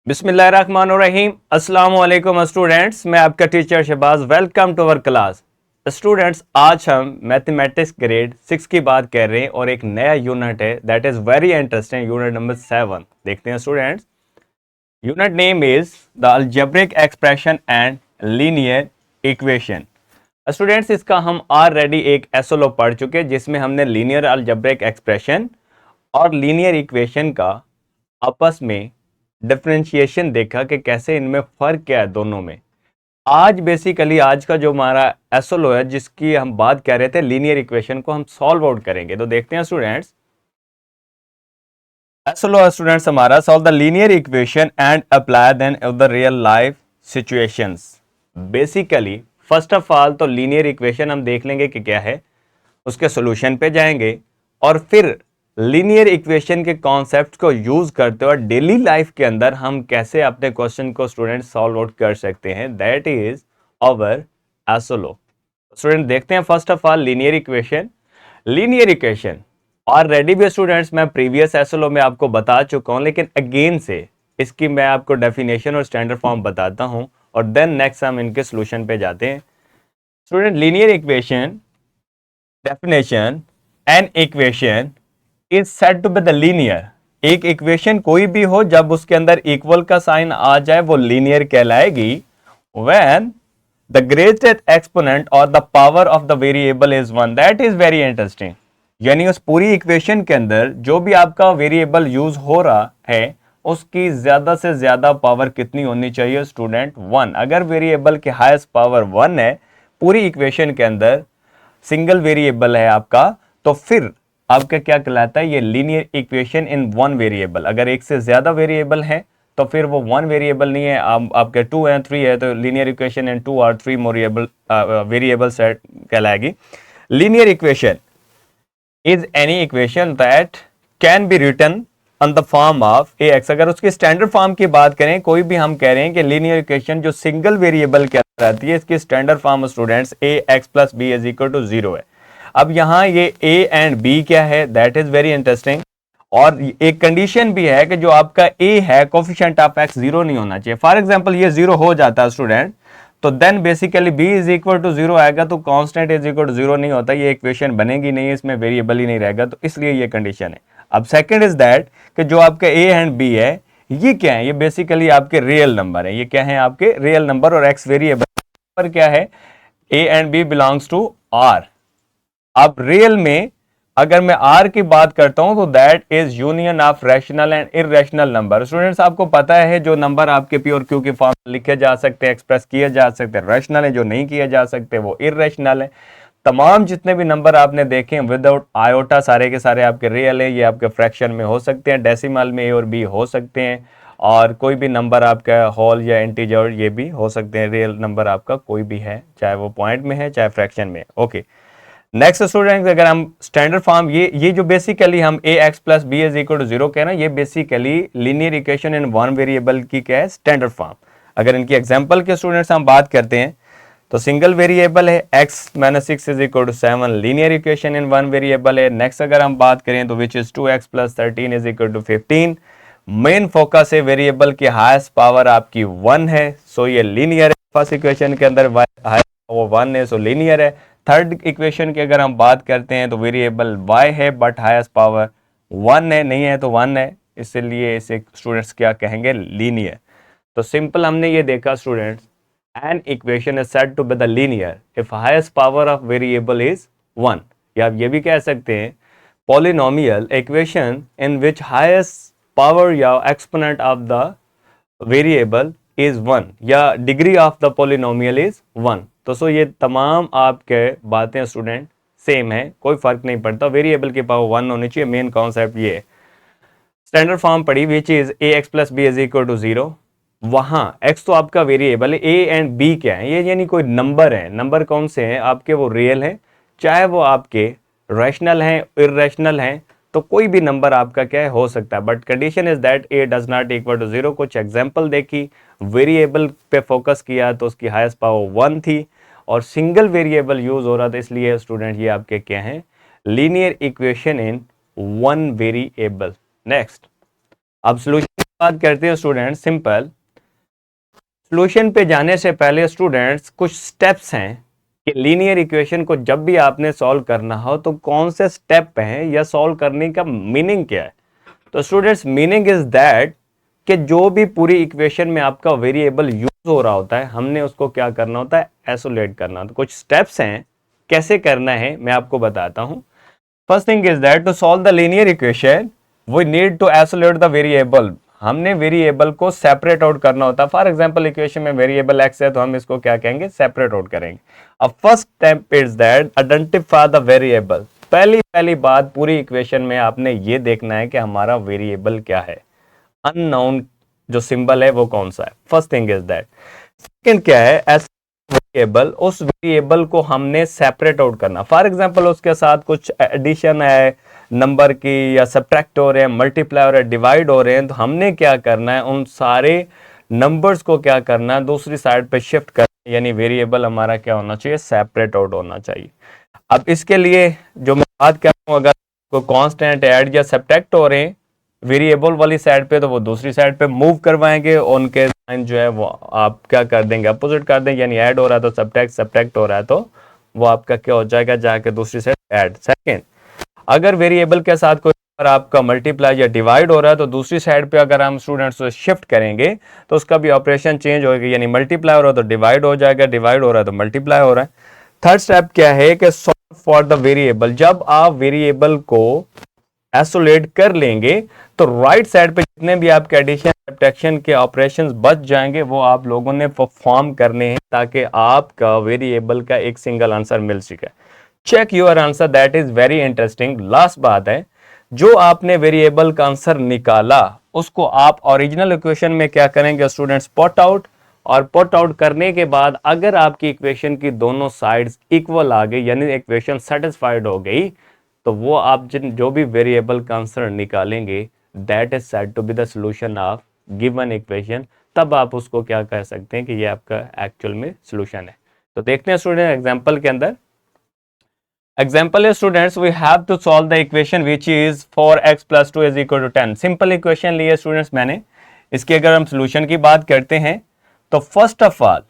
बिस्मिल्लाहिर्रहमानिर्रहीम। अस्सलाम वालेकुम स्टूडेंट्स, मैं आपका teacher Shahbaz. Welcome to our class. Students, आज हम मैथमेटिक्स ग्रेड 6 की बात कर रहे हैं और एक नया यूनिट है that is very interesting, unit number 7। देखते हैं students. Unit name is the algebraic expression and linear equation. Students, इसका हम ऑलरेडी एक एसओलो पढ़ चुके हैं जिसमें हमने लीनियर अलजेब्रिक एक्सप्रेशन और लीनियर इक्वेशन का आपस में डिफरेंशिएशन देखा कि कैसे इनमें फर्क क्या है दोनों में। आज बेसिकली आज का जो हमारा एसओलो है जिसकी हम बात कर रहे थे, लीनियर इक्वेशन को हम सॉल्व आउट करेंगे। तो देखते हैं स्टूडेंट्स, एसओलो स्टूडेंट्स हमारा solve the linear equation and apply then of the real life situations. Basically first of all तो लीनियर इक्वेशन हम देख लेंगे कि क्या है, उसके सॉल्यूशन पे जाएंगे और फिर लीनियर इक्वेशन के कॉन्सेप्ट को यूज करते हुए डेली लाइफ के अंदर हम कैसे अपने क्वेश्चन को स्टूडेंट सॉल्व आउट कर सकते हैं, दैट इज आवर एसओलो। स्टूडेंट देखते हैं first of all linear equation. Linear equation already भी स्टूडेंट्स मैं प्रीवियस एसओलो में आपको बता चुका हूं, लेकिन अगेन से इसकी मैं आपको डेफिनेशन और स्टैंडर्ड फॉर्म बताता हूं और देन नेक्स्ट हम इनके सोल्यूशन पे जाते हैं। Student, linear equation definition, an equation is said to be the linear. एक इक्वेशन कोई भी हो जब उसके अंदर इक्वल का साइन आ जाए वो लीनियर कहलाएगी व्हेन द ग्रेटेस्ट एक्सपोनेंट और the power of the variable is 1। That is very interesting. यानी उस पूरी इक्वेशन के अंदर जो भी आपका वेरिएबल यूज हो रहा है उसकी ज्यादा से ज्यादा पावर कितनी होनी चाहिए स्टूडेंट? 1। अगर वेरिएबल की हाईएस्ट पावर 1 है पूरी इक्वेशन के अंदर, सिंगल वेरिएबल है आपका, तो फिर आपका क्या कहलाता है? ये linear equation in one variable. अगर एक से ज्यादा वेरिएबल है तो फिर वो वन वेरिएबल नहीं है, आपके 2 है 3 है, तो लीनियर इक्वेशन इन 2 और 3 वेरिएबल सेट कहलाएगी। Linear equation is any equation that can be written on the form of a x. अगर उसकी स्टैंडर्ड फॉर्म की बात करें, कोई भी हम कह रहे हैं कि लीनियर इक्वेशन जो सिंगल वेरिएबल के अंदर आती है, इसकी standard form students A x plus B is equal to 0 है। अब यहां ये a एंड b क्या है, दैट इज वेरी इंटरेस्टिंग। और एक कंडीशन भी है कि जो आपका a है कोफिशिएंट ऑफ x 0 नहीं होना चाहिए। फॉर एग्जांपल ये 0 हो जाता है स्टूडेंट, तो then basically b is equal to 0 आएगा, तो कांस्टेंट इज इक्वल टू 0 नहीं होता, ये इक्वेशन बनेगी नहीं, इसमें वेरिएबल ही नहीं रहेगा, तो इसलिए ये कंडीशन है। अब सेकंड इज दैट कि जो आपका a एंड b है ये क्या है, ये बेसिकली आपके रियल नंबर है। ये क्या है? आपके रियल नंबर और x वेरिएबल पर क्या है, a and b belongs to r। अब रियल में अगर मैं r की बात करता हूं तो that is union of rational and irrational number. Students, आपको पता है जो नंबर आपके पी और क्यू के फॉर्म में लिखे जा सकते हैं, एक्सप्रेस किए जा सकते हैं, रैशनल है, जो नहीं किए जा सकते वो इररेशनल है। तमाम जितने भी नंबर आपने देखे विदाउट आयोटा सारे के सारे आपके रियल है। ये आपके फ्रैक्शन में हो सकते हैं, डेसिमल में ए और बी हो सकते हैं, और कोई भी नंबर आपका होल या इंटीजर ये भी हो सकते हैं। रियल नंबर आपका कोई भी है, चाहे वो पॉइंट में है चाहे फ्रैक्शन में। ओके, नेक्स्ट स्टूडेंट, अगर हम स्टैंडर्ड फॉर्म ये जो बेसिकली हम a x plus B is equal to 0 कहना, ये basically linear equation in one variable की क्या है? Standard form. अगर इनकी एग्जांपल के स्टूडेंट्स हम बात करते हैं तो सिंगल वेरिएबल है x minus 6 is equal to 7, linear equation in one variable है। नेक्स्ट अगर हम बात करें तो which is 2x plus 13 is equal to 15। Main focus है वेरिएबल की हाईएस्ट पावर आपकी 1 है, सो ये लीनियर है। फर्स्ट इक्वेशन के अंदर वो 1 है, सो लीनियर है। थर्ड इक्वेशन की अगर हम बात करते हैं तो वेरिएबल y है बट हाईएस्ट पावर 1 है, नहीं है तो 1 है, इसलिए इसे स्टूडेंट्स क्या कहेंगे? लीनियर। तो सिंपल हमने ये देखा students, an equation is said to be the linear if highest power of variable is 1। या आप ये भी कह सकते हैं polynomial equation in which highest power या exponent of the variable is 1 या degree of the polynomial is 1। तो सो ये तमाम आपके बातें स्टूडेंट सेम है, कोई फर्क नहीं पड़ता, वेरिएबल की पावर 1 होनी चाहिए। मेन कॉन्सेप्ट ये है। स्टैंडर्ड फॉर्म पढ़ी which is A x plus B is equal to 0। वहां x तो आपका वेरिएबल है, a एंड b क्या है? ये यानी कोई नंबर है। नंबर कौन से हैं आपके? वो रियल है, चाहे वो आपके रैशनल हैं इररेशनल हैं, तो कोई भी नंबर आपका क्या है? हो सकता है, but condition is that a does not equal to 0। कुछ एग्जांपल देखी, वेरिएबल पे फोकस किया तो उसकी हाईएस्ट पावर 1 थी और सिंगल वेरिएबल यूज हो रहा था, इसलिए स्टूडेंट ये आपके क्या हैं? Linear equation in one variable. Next, अब सॉल्यूशन बात करते हैं स्टूडेंट, सिंपल सॉल्यूशन पे जाने से पहले स्टूडेंट्स कुछ स्टेप्स हैं कि लीनियर इक्वेशन को जब भी आपने सॉल्व करना हो तो कौन से स्टेप हैं या सॉल्व करने का मीनिंग क्या है। तो स्टूडेंट्स मीनिंग इज दैट कि जो भी पूरी इक्वेशन में आपका वेरिएबल यूज हो रहा होता है हमने उसको क्या करना होता है, आइसोलेट करना होता है। कुछ स्टेप्स हैं कैसे करना है मैं आपको बताता हूं। First thing is that to solve the linear equation we need to isolate the variable. हमने वेरिएबल को सेपरेट आउट करना होता है। फॉर एग्जांपल इक्वेशन में वेरिएबल एक्स है तो हम इसको क्या कहेंगे, सेपरेट आउट करेंगे। अब first step is that identify the variable. पहली बात पूरी इक्वेशन में आपने ये देखना है कि हमारा वेरिएबल क्या है, अननोन जो सिंबल है वो कौन सा है। First thing is that. Second क्या है, वेरिएबल, उस वेरिएबल को हमने सेपरेट आउट करना। फॉर एग्जांपल उसके साथ कुछ एडिशन है नंबर की, या सब्ट्रैक्ट हो रहे हैं, मल्टीप्लाई हो रहे हैं, डिवाइड हो रहे हैं, तो हमने क्या करना है, उन सारे नंबर्स को क्या करना है, दूसरी साइड पे शिफ्ट करना, यानी वेरिएबल हमारा क्या होना चाहिए, सेपरेट आउट होना चाहिए। अब इसके लिए जो मैं बात कर रहा हूँ, अगर कोई कांस्टेंट ऐड या सब्ट्रैक्ट हो रहे हैं वेरिएबल वाली साइड पे तो वो दूसरी साइड पे मूव करवाएंगे, उनके साइन जो है वो आप क्या कर देंगे, अपोजिट कर देंगे। यानी ऐड हो रहा है तो सब्ट्रैक्ट हो रहा है तो वो आपका क्या हो जाएगा, जाके दूसरी साइड ऐड। सेकंड, अगर वेरिएबल के साथ कोई नंबर आपका मल्टीप्लाई या डिवाइड हो रहा है तो दूसरी साइड पे अगर हम स्टूडेंट्स को शिफ्ट करेंगे तो उसका भी ऑपरेशन चेंज होगा, यानी मल्टीप्लाई हो रहा है तो डिवाइड हो जाएगा, डिवाइड हो रहा है तो मल्टीप्लाई हो रहा है। थर्ड स्टेप क्या है कि सॉल्व फॉर द वेरिएबल। जब आप वेरिएबल को आइसोलेट कर लेंगे तो राइट साइड पे जितने भी आपके एडिशन सब्ट्रैक्शन के ऑपरेशंस बच जाएंगे वो आप लोगों ने परफॉर्म करने हैं ताकि आपका वेरिएबल का एक सिंगल आंसर मिल सके। Check your answer, that is very interesting. Last बात है, जो आपने वेरिएबल का आंसर निकाला उसको आप ओरिजिनल इक्वेशन में क्या करेंगे स्टूडेंट्स, पुट आउट। और पुट आउट करने के बाद अगर आपकी इक्वेशन की दोनों साइड्स इक्वल आ गई, यानी इक्वेशन सेटिस्फाइड हो गई, तो वो आप जो भी वेरिएबल का आंसर निकालेंगे that is said to be the solution of given equation. तब आप उसको क्या कह सकते हैं कि ये आपका एक्चुअल में सॉल्यूशन है। तो देखते हैं स्टूडेंट एग्जांपल के अंदर। एग्जाम्पल है students, we have to solve the equation which is 4x + 2 is equal to 10। Simple equation ली है स्टूडेंट्स मैंने। इसकी अगर हम सॉल्यूशन की बात करते हैं तो फर्स्ट ऑफ ऑल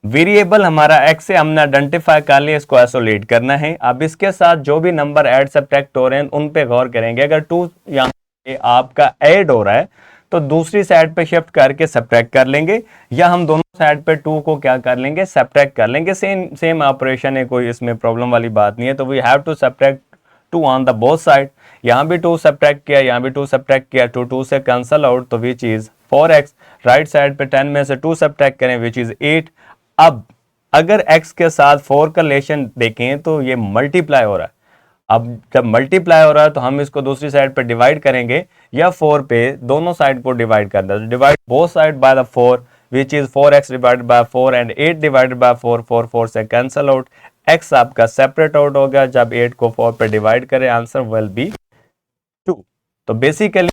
वेरिएबल हमारा x से हमने आइडेंटिफाई कर लिया, इसको आइसोलेट करना है। अब इसके साथ जो भी नंबर ऐड सब्ट्रैक्ट हो रहे हैं उन पे गौर करेंगे। अगर 2 यहाँ पे आपका ऐड हो रहा है तो दूसरी साइड पे शिफ्ट करके सब्ट्रैक्ट कर लेंगे, या हम दोनों साइड पे 2 को क्या कर लेंगे, सब्ट्रैक्ट कर लेंगे। सेम ऑपरेशन है, कोई इसमें प्रॉब्लम वाली बात नहीं है। तो we have to subtract 2 on the both side. यहाँ भी 2 सब्ट्रैक्ट किया, यहाँ भी 2 सब्ट्रैक्ट किया, 2 से कैंसल आउट, तो which is 4x। Right side पे 10 में से 2 सब्ट्रैक्ट करें विच इज 8। अब अगर x के साथ 4 का रिलेशन देखें तो ये मल्टीप्लाई हो रहा है। अब जब मल्टीप्लाई हो रहा है तो हम इसको दूसरी साइड पे डिवाइड करेंगे, या 4 पे दोनों साइड को डिवाइड कर दें। Divide both side by the 4 which is 4x divided by 4 and 8 divided by 4, 4 से कैंसल आउट, x आपका सेपरेट आउट हो गया। जब 8 को 4 पे डिवाइड करें आंसर विल बी 2। तो बेसिकली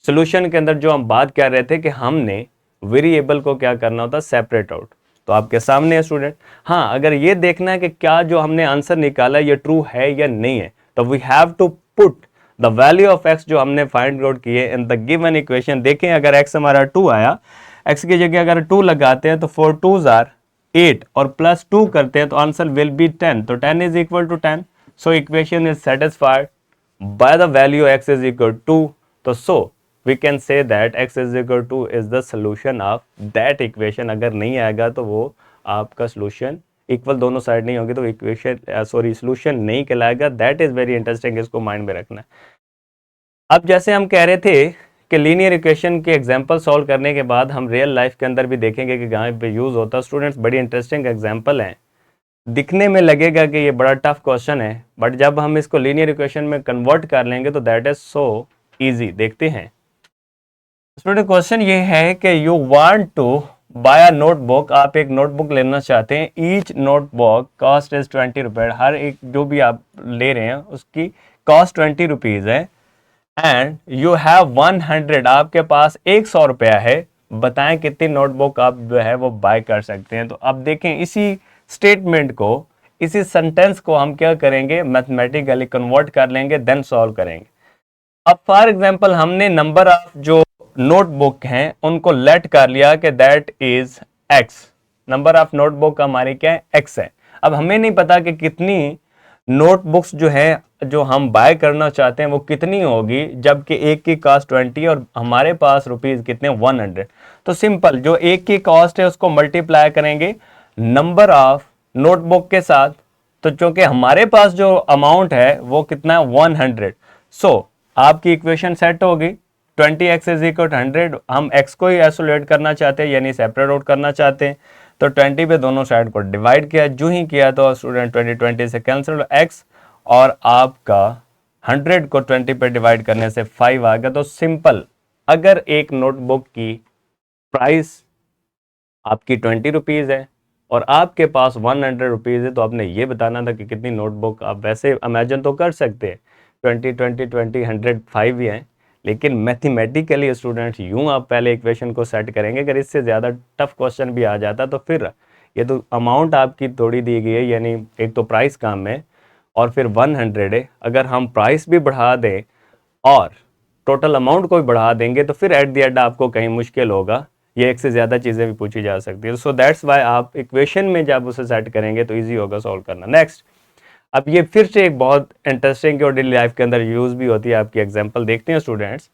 सॉल्यूशन के अंदर जो हम बात कर रहे थे कि हमने वेरिएबल को क्या करना होता है, सेपरेट आउट। तो आपके सामने है स्टूडेंट। हाँ, अगर ये देखना है कि क्या जो हमने आंसर निकाला ये ट्रू है या नहीं है, तो we have to put the value of x जो हमने फाइंड आउट किए इन द गिवन इक्वेशन। देखें अगर x हमारा 2 आया, x की जगह अगर 2 लगाते हैं तो 4 2s आर 8 और प्लस 2 करते हैं तो आंसर विल बी 10। तो 10 is equal to 10। So equation is satisfied by the value x is equal to. तो so we can say that x is equal to is the solution of that equation। अगर नहीं आएगा तो वो आपका solution equal दोनों side नहीं होगी तो इक्वेशन सॉल्यूशन नहीं कहलाएगा। दैट इज वेरी इंटरेस्टिंग, इसको माइंड में रखना है। अब जैसे हम कह रहे थे कि लीनियर इक्वेशन के एग्जांपल सॉल्व करने के बाद हम रियल लाइफ के अंदर भी देखेंगे कि कहाँ पे यूज होता है। स्टूडेंट्स बड़ी इंटरेस्टिंग एग्जांपल हैं, दिखने में लगेगा कि ये बड़ा टफ क्वेश्चन है, बट जब हम इसको लीनियर इक्वेशन में कन्वर्ट कर लेंगे तो दैट इज सो ईजी। देखते हैं स्टूडेंट, क्वेश्चन ये है कि you want to buy a notebook. आप एक नोटबुक लेना चाहते हैं। ईच नोटबुक कॉस्ट इज 20 रुपए। हर एक जो भी आप ले रहे हैं उसकी कॉस्ट 20 रुपीज है। एंड यू हैव 100, आपके पास 100 रुपया है। बताएं कितनी नोटबुक आप जो है वो बाय कर सकते हैं। तो अब देखें इसी स्टेटमेंट को, इसी सेंटेंस को हम क्या करेंगे, मैथमेटिकली कन्वर्ट कर लेंगे, देन सॉल्व करेंगे। अब फॉर एग्जाम्पल हमने नंबर ऑफ जो नोटबुक हैं उनको लेट कर लिया कि that is x, number of notebook हमारी क्या है, एक्स है। अब हमें नहीं पता कि कितनी नोटबुक्स जो है जो हम बाय करना चाहते हैं वो कितनी होगी, जबकि एक की कॉस्ट 20 और हमारे पास रुपीज कितने 100। तो सिंपल, जो एक की कॉस्ट है उसको मल्टीप्लाई करेंगे नंबर ऑफ नोटबुक के साथ। तो चूंकि हमारे पास जो अमाउंट है वो कितना है 100, सो आपकी इक्वेशन सेट होगी 20x इज इक्वल 100। हम x को ही आइसोलेट करना चाहते हैं यानी सेपरेट आउट करना चाहते हैं, तो 20 पे दोनों साइड को डिवाइड किया, जो ही किया तो स्टूडेंट 20 से कैंसिल x, और आपका 100 को 20 पे डिवाइड करने से 5 आ गया। तो सिंपल, अगर एक नोटबुक की प्राइस आपकी 20 रुपीज़ है और आपके पास 100 रुपीज़ है, तो आपने ये बताना था कि कितनी नोटबुक। आप वैसे इमेजिन तो कर सकते हैं 20 20 20 100 5 ही हैं, लेकिन मैथमेटिकली स्टूडेंट्स यूं आप पहले इक्वेशन को सेट करेंगे। अगर इससे ज़्यादा टफ क्वेश्चन भी आ जाता तो फिर ये तो अमाउंट आपकी थोड़ी दी गई है, यानी एक तो प्राइस कम है और फिर 100 है। अगर हम प्राइस भी बढ़ा दें और टोटल अमाउंट को भी बढ़ा देंगे तो फिर एट द एंड आपको कहीं मुश्किल होगा, ये एक से ज़्यादा चीज़ें भी पूछी जा सकती है। सो दैट्स वाई आप इक्वेशन में जब उसे सेट करेंगे तो ईजी होगा सॉल्व करना। नेक्स्ट, अब ये फिर से एक बहुत इंटरेस्टिंग और डेली लाइफ के अंदर यूज भी होती है, आपकी एग्जांपल देखते हैं students.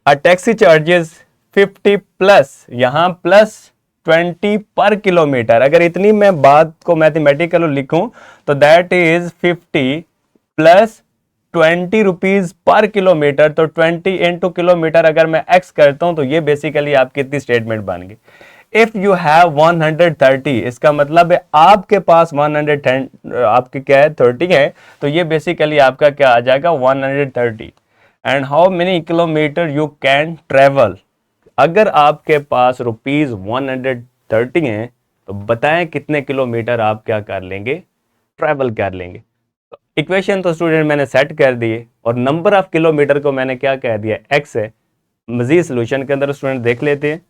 A taxi charges 50 plus, यहाँ प्लस 20 पर किलोमीटर। अगर इतनी मैं बात को मैथमेटिकली लिखूं तो that is 50 plus 20 rupees per kilometre. तो 20 इंटू किलोमीटर अगर मैं एक्स करता हूं तो ये बेसिकली आपकी इतनी स्टेटमेंट बन गई। इफ यू हैव 130, इसका मतलब है आपके पास 110, आपके क्या है 30 है, तो ये बेसिकली आपका क्या आ जाएगा 130। And how many kilometre you can travel, अगर आपके पास रुपीज 130 है तो बताएं कितने किलोमीटर आप क्या कर लेंगे, ट्रेवल कर लेंगे। इक्वेशन तो स्टूडेंट मैंने सेट कर दिए और नंबर ऑफ किलोमीटर को मैंने क्या कह दिया, एक्स है। मजीद सोल्यूशन के अंदर स्टूडेंट देख लेते हैं।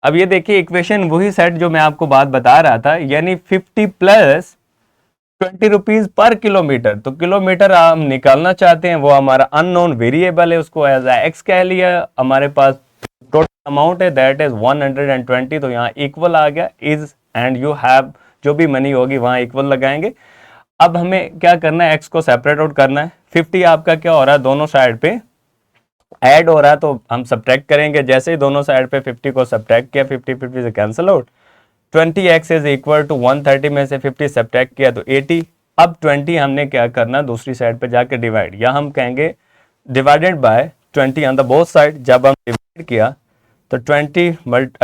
अब ये देखिए इक्वेशन वही सेट जो मैं आपको बात बता रहा था, यानी 50 प्लस 20 रुपीज पर किलोमीटर। तो किलोमीटर हम निकालना चाहते हैं, वो हमारा अननोन वेरिएबल है, उसको एज एक्स कह लिया। हमारे पास टोटल अमाउंट है दैट इज 120, तो यहाँ इक्वल आ गया इज, एंड यू हैव, जो भी मनी होगी वहां इक्वल लगाएंगे। अब हमें क्या करना है, एक्स को सेपरेट आउट करना है। 50 आपका क्या हो रहा है, दोनों साइड पे ऐड हो रहा है, तो हम सब्ट्रैक्ट करेंगे। जैसे ही दोनों साइड पे 50 को सब्ट्रैक्ट किया, 50 50 से cancel out, 20x is equal to 130 में से 50 सब्ट्रैक्ट किया तो 80। अब 20 हमने क्या करना, दूसरी साइड पे जाके डिवाइड, या हम कहेंगे divided by 20 on the both side. जब हम डिवाइड किया तो 20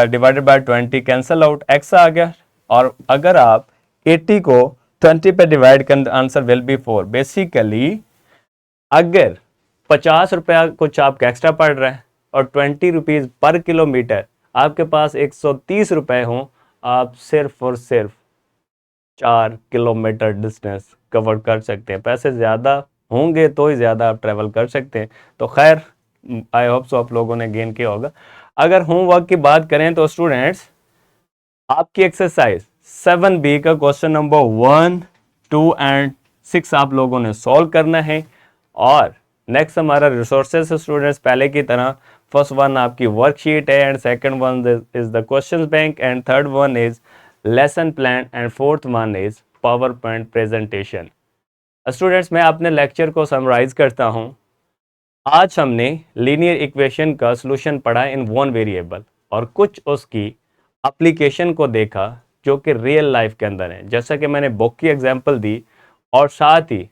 divided by 20 cancel out, x आ गया। और अगर आप 80 को 20 पे डिवाइड करें आंसर विल बी 4। बेसिकली अगर 50 रुपया कुछ आपका एक्स्ट्रा पड़ रहा है और 20 रुपीज़ पर किलोमीटर, आपके पास 130 रुपए हों, आप सिर्फ और सिर्फ 4 किलोमीटर डिस्टेंस कवर कर सकते हैं। पैसे ज़्यादा होंगे तो ही ज़्यादा आप ट्रैवल कर सकते हैं। तो खैर आई होप सो आप लोगों ने गेन किया होगा। अगर होमवर्क की बात करें तो स्टूडेंट्स आपकी एक्सरसाइज 7B का क्वेश्चन नंबर 1, 2 एंड 6 आप लोगों ने सॉल्व करना है। और नेक्स्ट हमारा रिसोर्सेज स्टूडेंट्स पहले की तरह, फर्स्ट वन आपकी वर्कशीट है and second one is the question bank and third one is lesson plan and fourth one is power point presentation. Students मैं अपने लेक्चर को समराइज करता हूं। आज हमने लीनियर इक्वेशन का सॉल्यूशन पढ़ा इन वन वेरिएबल और कुछ उसकी एप्लीकेशन को देखा जो कि रियल लाइफ के अंदर है, जैसा कि मैंने बुक की एग्जांपल दी और साथ ही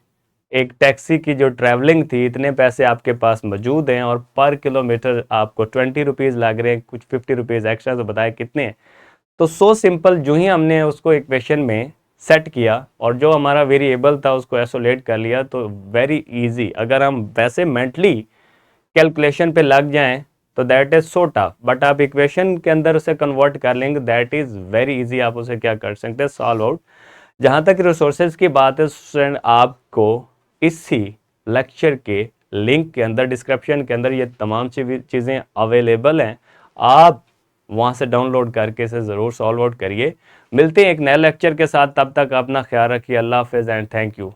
एक टैक्सी की जो ट्रैवलिंग थी, इतने पैसे आपके पास मौजूद हैं और पर किलोमीटर आपको 20 रुपीज़ लग रहे हैं, कुछ 50 रुपीज़ एक्स्ट्रा, तो बताए कितने हैं। तो सो सिंपल, जो ही हमने उसको इक्वेशन में सेट किया और जो हमारा वेरिएबल था उसको आइसोलेट कर लिया, तो वेरी इजी। अगर हम वैसे मेंटली कैलकुलेशन पे लग जाएं तो that is so tough, but आप इक्वेशन के अंदर उसे कन्वर्ट कर लेंगे, दैट इज वेरी इजी। आप उसे क्या कर सकते हैं, सॉल्व आउट। जहाँ तक रिसोर्सेज की बात है स्टूडेंट, आपको इसी लेक्चर के लिंक के अंदर, डिस्क्रिप्शन के अंदर ये तमाम चीज़ें अवेलेबल हैं, आप वहाँ से डाउनलोड करके इसे ज़रूर सॉल्व आउट करिए। मिलते हैं एक नए लेक्चर के साथ, तब तक अपना ख्याल रखिए। अल्लाह हाफिज़ एंड थैंक यू।